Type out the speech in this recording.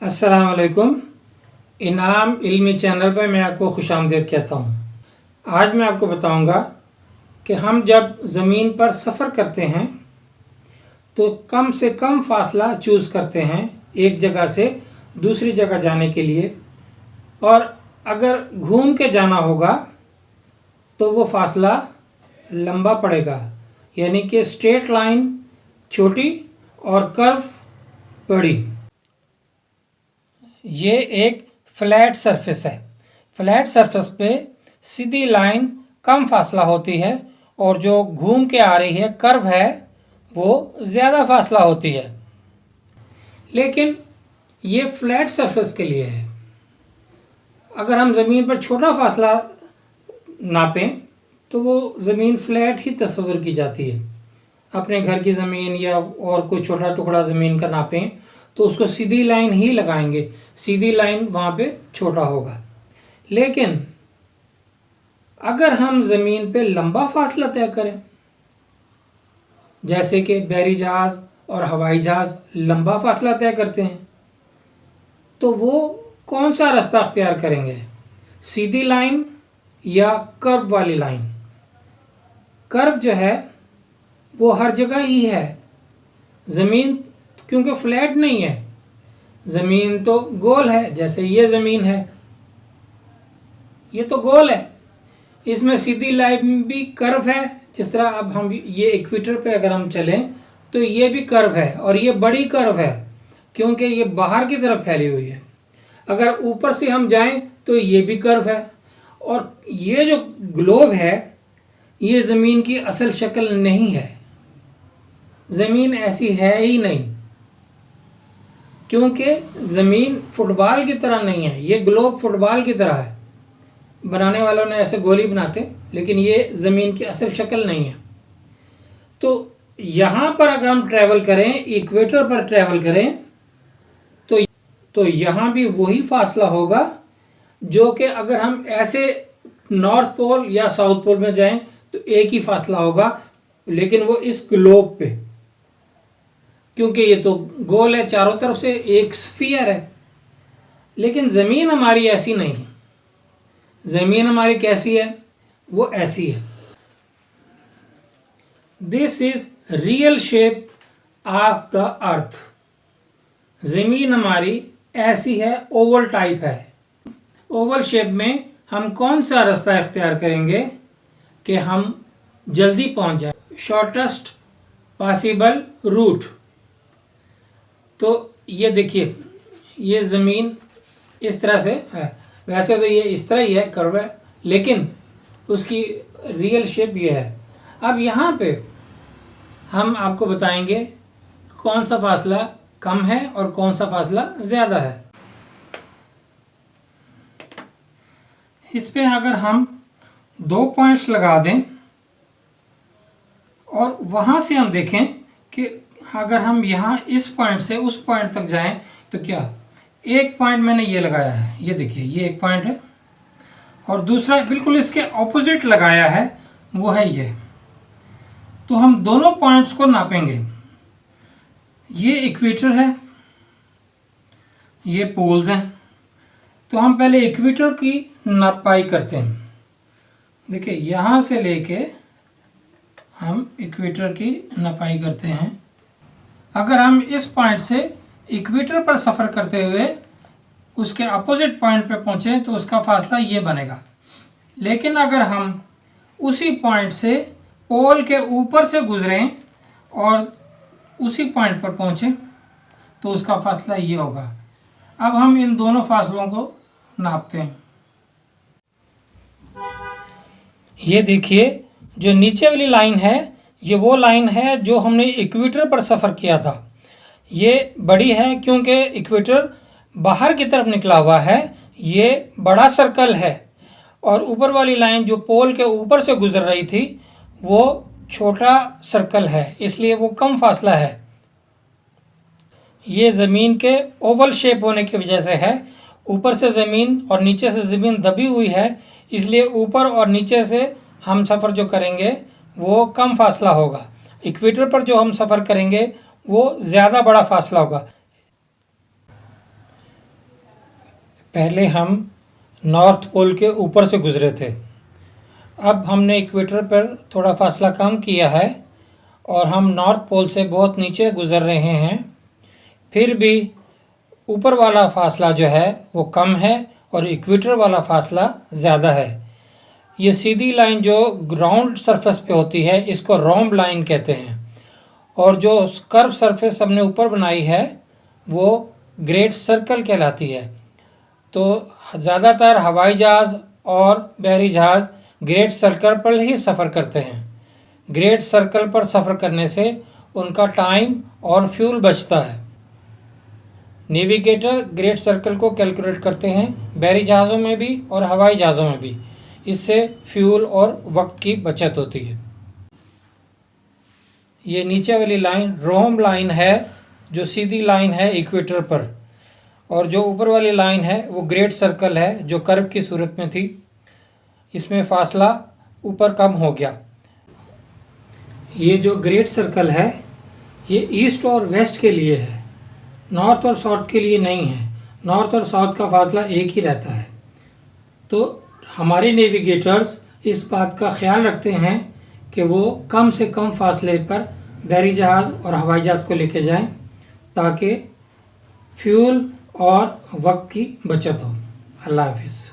अस्सलाम वालेकुम। इनाम इल्मी चैनल पर मैं आपको खुशामदीद कहता हूँ। आज मैं आपको बताऊँगा कि हम जब ज़मीन पर सफ़र करते हैं तो कम से कम फासला चूज़ करते हैं एक जगह से दूसरी जगह जाने के लिए, और अगर घूम के जाना होगा तो वो फासला लंबा पड़ेगा, यानी कि स्ट्रेट लाइन छोटी और कर्व बड़ी। ये एक फ्लैट सरफेस है। फ्लैट सरफेस पे सीधी लाइन कम फासला होती है और जो घूम के आ रही है कर्व है वो ज़्यादा फासला होती है। लेकिन ये फ्लैट सरफेस के लिए है। अगर हम ज़मीन पर छोटा फासला नापें तो वो ज़मीन फ्लैट ही तस्वर की जाती है। अपने घर की ज़मीन या और कोई छोटा टुकड़ा ज़मीन का नापें तो उसको सीधी लाइन ही लगाएंगे, सीधी लाइन वहाँ पे छोटा होगा। लेकिन अगर हम ज़मीन पे लंबा फासला तय करें, जैसे कि बहरी जहाज़ और हवाई जहाज़ लंबा फासला तय करते हैं, तो वो कौन सा रास्ता अख्तियार करेंगे, सीधी लाइन या कर्व वाली लाइन? कर्व जो है वो हर जगह ही है। ज़मीन क्योंकि फ्लैट नहीं है, ज़मीन तो गोल है। जैसे ये ज़मीन है, ये तो गोल है, इसमें सीधी लाइन भी कर्व है। जिस तरह अब हम ये इक्वेटर पे अगर हम चलें तो ये भी कर्व है और ये बड़ी कर्व है क्योंकि ये बाहर की तरफ फैली हुई है। अगर ऊपर से हम जाएं तो ये भी कर्व है। और ये जो ग्लोब है ये ज़मीन की असल शक्ल नहीं है, ज़मीन ऐसी है ही नहीं, क्योंकि ज़मीन फुटबॉल की तरह नहीं है। ये ग्लोब फुटबॉल की तरह है, बनाने वालों ने ऐसे गोली बनाते, लेकिन ये ज़मीन की असल शक्ल नहीं है। तो यहाँ पर अगर हम ट्रैवल करें, इक्वेटर पर ट्रैवल करें, तो यहाँ भी वही फासला होगा जो कि अगर हम ऐसे नॉर्थ पोल या साउथ पोल में जाएं तो एक ही फासला होगा, लेकिन वो इस ग्लोब पे, क्योंकि ये तो गोल है, चारों तरफ से एक स्फीयर है। लेकिन ज़मीन हमारी ऐसी नहीं है। ज़मीन हमारी कैसी है? वो ऐसी है। This is real shape of the earth. ज़मीन हमारी ऐसी है, ओवल टाइप है। ओवल शेप में हम कौन सा रास्ता इख्तियार करेंगे कि हम जल्दी पहुंच जाए, शॉर्टेस्ट पॉसिबल रूट? तो ये देखिए, ये ज़मीन इस तरह से है। वैसे तो ये इस तरह ही है, कर्व है, लेकिन उसकी रियल शेप ये है। अब यहाँ पे हम आपको बताएंगे कौन सा फासला कम है और कौन सा फासला ज़्यादा है। इस पे अगर हम 2 पॉइंट्स लगा दें और वहाँ से हम देखें कि अगर हम यहाँ इस पॉइंट से उस पॉइंट तक जाएं तो क्या, एक पॉइंट मैंने ये लगाया है, ये देखिए, ये एक पॉइंट है, और दूसरा बिल्कुल इसके ऑपोजिट लगाया है, वो है ये। तो हम दोनों पॉइंट्स को नापेंगे। ये इक्वेटर है, ये पोल्स हैं। तो हम पहले इक्वेटर की नापाई करते हैं। देखिए, यहाँ से लेके हम इक्वेटर की नापाई करते हैं। अगर हम इस पॉइंट से इक्वेटर पर सफ़र करते हुए उसके अपोजिट पॉइंट पे पहुँचे तो उसका फासला ये बनेगा। लेकिन अगर हम उसी पॉइंट से पोल के ऊपर से गुजरें और उसी पॉइंट पर पहुँचें तो उसका फासला ये होगा। अब हम इन दोनों फासलों को नापते हैं। ये देखिए, जो नीचे वाली लाइन है ये वो लाइन है जो हमने इक्वेटर पर सफ़र किया था। ये बड़ी है क्योंकि इक्वेटर बाहर की तरफ निकला हुआ है, ये बड़ा सर्कल है। और ऊपर वाली लाइन जो पोल के ऊपर से गुजर रही थी वो छोटा सर्कल है, इसलिए वो कम फासला है। ये ज़मीन के ओवल शेप होने की वजह से है। ऊपर से ज़मीन और नीचे से ज़मीन दबी हुई है, इसलिए ऊपर और नीचे से हम सफ़र जो करेंगे वो कम फासला होगा। इक्वेटर पर जो हम सफ़र करेंगे वो ज़्यादा बड़ा फासला होगा। पहले हम नॉर्थ पोल के ऊपर से गुजरे थे। अब हमने इक्वेटर पर थोड़ा फासला कम किया है और हम नॉर्थ पोल से बहुत नीचे गुजर रहे हैं। फिर भी ऊपर वाला फासला जो है वो कम है और इक्वेटर वाला फासला ज़्यादा है। ये सीधी लाइन जो ग्राउंड सरफेस पे होती है इसको रोम्ब लाइन कहते हैं, और जो कर्व सरफेस हमने ऊपर बनाई है वो ग्रेट सर्कल कहलाती है। तो ज़्यादातर हवाई जहाज़ और बहरी जहाज़ ग्रेट सर्कल पर ही सफ़र करते हैं। ग्रेट सर्कल पर सफ़र करने से उनका टाइम और फ्यूल बचता है। नेविगेटर ग्रेट सर्कल को कैलकुलेट करते हैं बहरी जहाज़ों में भी और हवाई जहाज़ों में भी। इससे फ्यूल और वक्त की बचत होती है। ये नीचे वाली लाइन रोम्ब लाइन है जो सीधी लाइन है इक्वेटर पर, और जो ऊपर वाली लाइन है वो ग्रेट सर्कल है जो कर्व की सूरत में थी। इसमें फासला ऊपर कम हो गया। ये जो ग्रेट सर्कल है ये ईस्ट और वेस्ट के लिए है, नॉर्थ और साउथ के लिए नहीं है। नॉर्थ और साउथ का फासला एक ही रहता है। तो हमारे नेविगेटर्स इस बात का ख्याल रखते हैं कि वो कम से कम फासले पर बहरी जहाज़ और हवाई जहाज़ को लेके जाएं ताकि फ्यूल और वक्त की बचत हो। अल्लाह हाफिज़।